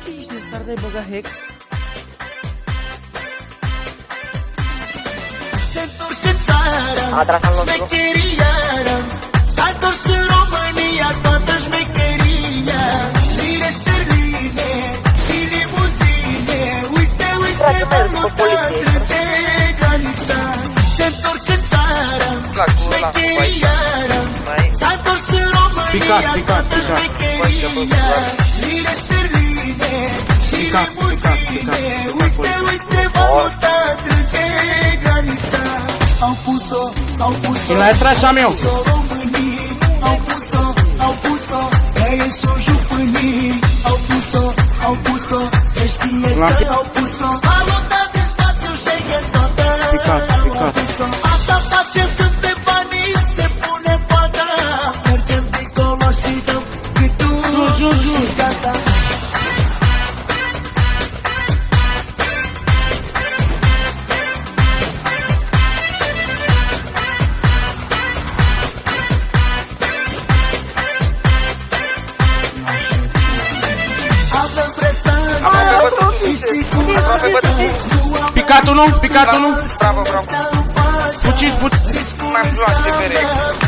Ești de start de băga hack? Se întorc în țară, șmecheriară. S-a întors în România toată șmecheria. Lire sterline și limuzine. Uite, uite, Bogota trece granița. Se întorc în țară, șmecheriară. S-a întors în România toată șmecheria. Lire sterline și limuzine. Uite, uite, Bogota trece granița. Au pus-o, Și la extra meu. Au pus-o, ea e s-o jupânii. Au pus-o, se știe că au pus-o. A luat de spațiu și e toată. Au pus-o, asta facem când pe banii se pune pana. Mergem dincolo și dăm câtul și gata. Picat unul, picat unul. Fuci.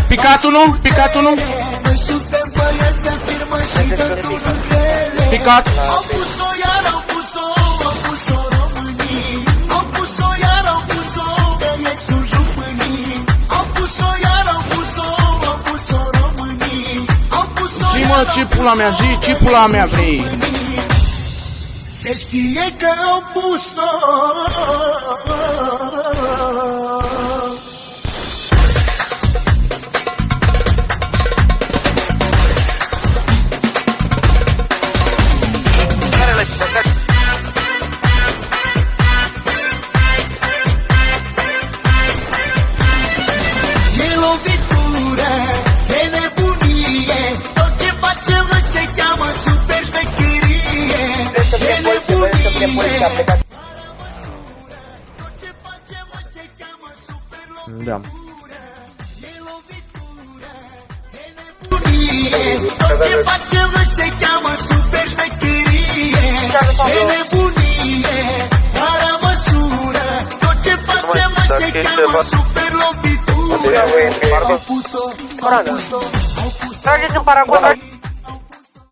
Picat unul, picat unul. Picat. Au pus-o iar, au pus-o românii. Au pus-o iar, au pus-o de sus jupânii. Au pus-o iar, au pus-o românii. Au pus-o Zi mă, ce pula mea, zi, ce pula mea vrei? se știe că au pus-o. Da. Tot ce facem noi se cheamă super șmecherie. E nebunie, fără măsură. Tot ce facem noi se cheamă super lovitură. Au pus-o, au pus-o, au pus-o. Trageți în paragon.